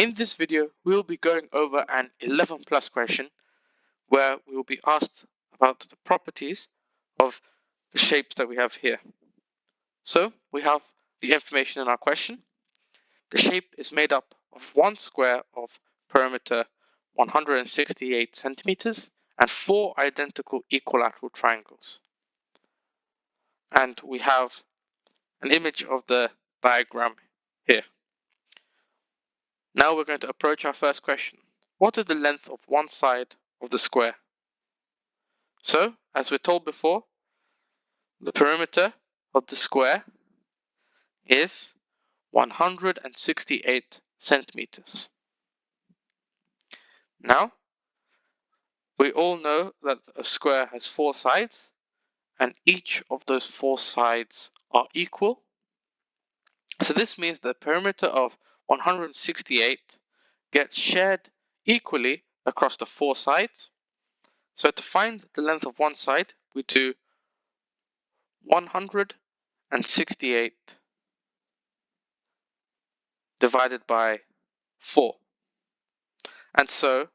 In this video, we will be going over an 11 plus question where we will be asked about the properties of the shapes that we have here. So we have the information in our question. The shape is made up of one square of perimeter 168 centimeters and four identical equilateral triangles. And we have an image of the diagram here. Now we're going to approach our first question. What is the length of one side of the square? So, as we're told before, the perimeter of the square is 168 centimeters. Now, we all know that a square has four sides, and each of those four sides are equal. So this means the perimeter of 168 gets shared equally across the four sides. So to find the length of one side, we do 168 divided by 4. And so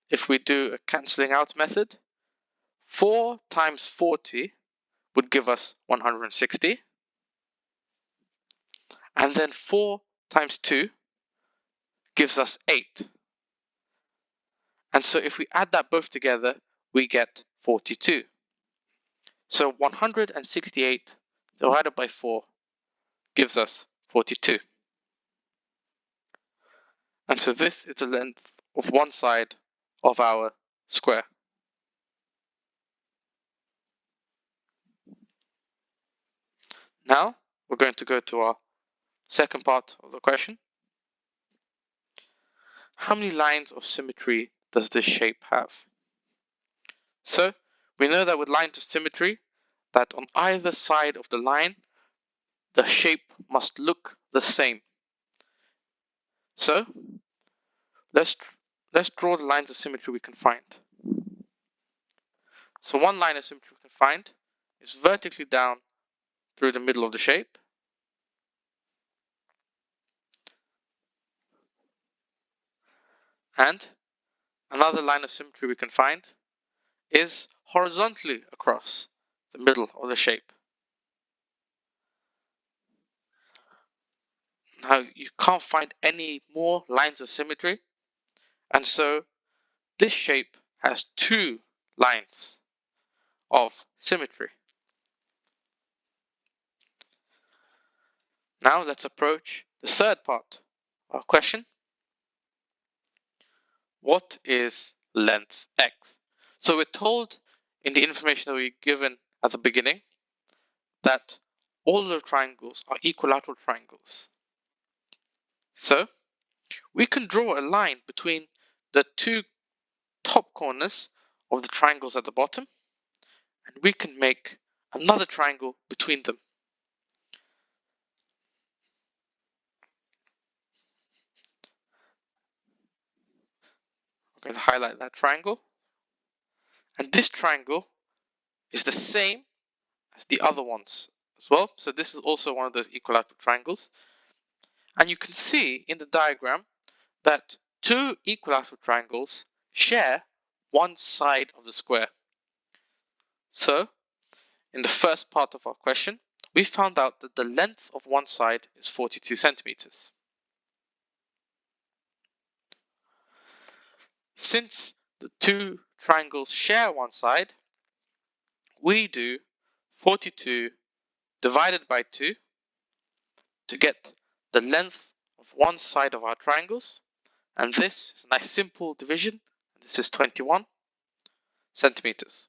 if we do a cancelling out method, 4 times 40 would give us 160. And then 4 times 2 gives us 8. And so if we add that both together, we get 42. So 168 divided by 4 gives us 42. And so this is the length of one side of our square. Now we're going to go to our second part of the question. How many lines of symmetry does this shape have? So we know that with lines of symmetry, that on either side of the line, the shape must look the same. So let's draw the lines of symmetry we can find. So one line of symmetry we can find is vertically down through the middle of the shape. And another line of symmetry we can find is horizontally across the middle of the shape. Now you can't find any more lines of symmetry, and so this shape has two lines of symmetry. Now let's approach the third part of our question. What is length x? So we're told in the information that we're given at the beginning that all the triangles are equilateral triangles. So we can draw a line between the two top corners of the triangles at the bottom, and we can make another triangle between them. I'm going to highlight that triangle, and this triangle is the same as the other ones as well. So this is also one of those equilateral triangles. And you can see in the diagram that two equilateral triangles share one side of the square. So in the first part of our question, we found out that the length of one side is 42 centimeters. Since the two triangles share one side, we do 42 divided by 2 to get the length of one side of our triangles, and this is a nice simple division. This is 21 centimeters.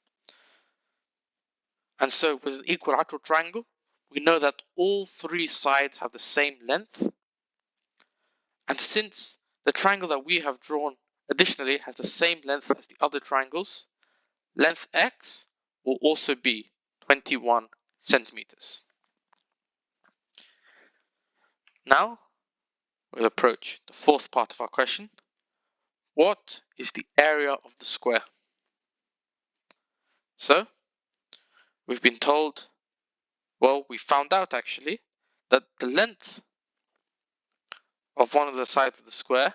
And so with an equilateral triangle, we know that all three sides have the same length. And since the triangle that we have drawn additionally has the same length as the other triangles, length x will also be 21 centimeters. Now we'll approach the fourth part of our question. What is the area of the square? So we've been told, well, we found out actually that the length of one of the sides of the square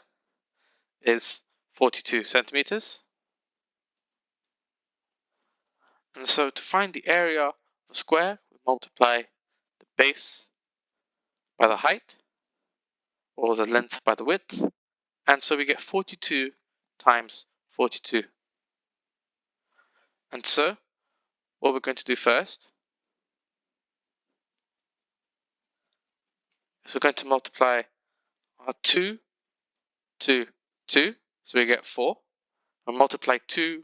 is 42 centimeters. And so to find the area of a square, we multiply the base by the height, or the length by the width. And so we get 42 times 42. And so what we're going to do first is we're going to multiply our 2, 2, 2, so we get 4. And multiply 2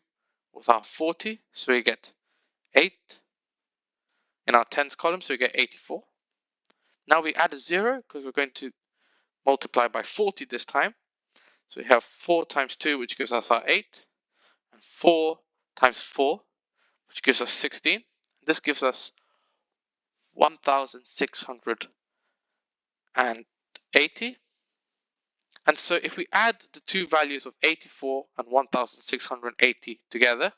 with our 40, so we get 8. In our tens column, so we get 84. Now we add a 0 because we're going to multiply by 40 this time. So we have 4 times 2, which gives us our 8, and 4 times 4, which gives us 16. This gives us 1680. And so if we add the two values of 84 and 1680 together,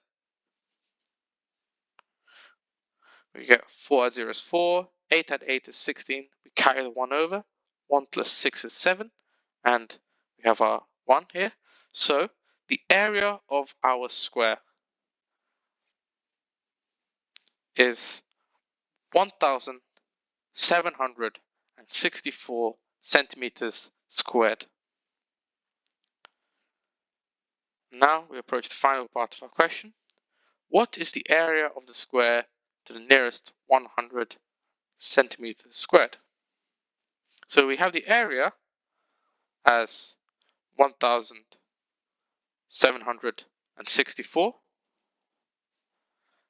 we get 4 add 0 is 4, 8 add 8 is 16, we carry the 1 over, 1 plus 6 is 7, and we have our 1 here. So the area of our square is 1764 centimeters squared. Now we approach the final part of our question. What is the area of the square to the nearest 100 centimeters squared? So we have the area as 1764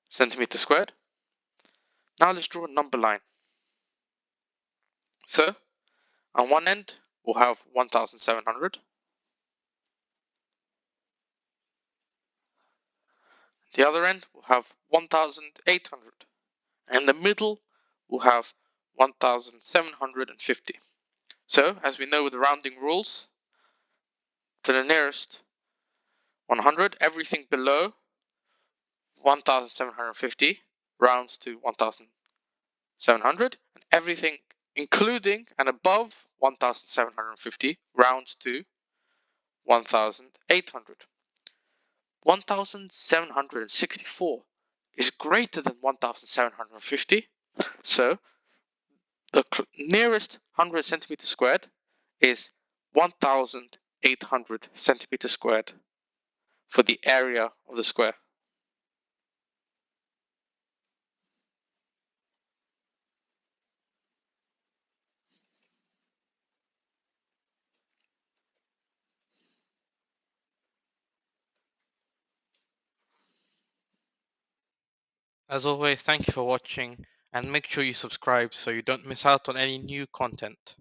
centimeters squared. Now let's draw a number line. So on one end we'll have 1700. The other end will have 1800. And in the middle we'll have 1750. So as we know with the rounding rules, to the nearest 100, everything below 1750 rounds to 1700, and everything including and above 1750 rounds to 1800. 1764 is greater than 1750, so the nearest 100 centimeters squared is 1800 centimeters squared for the area of the square. As always, thank you for watching, and make sure you subscribe so you don't miss out on any new content.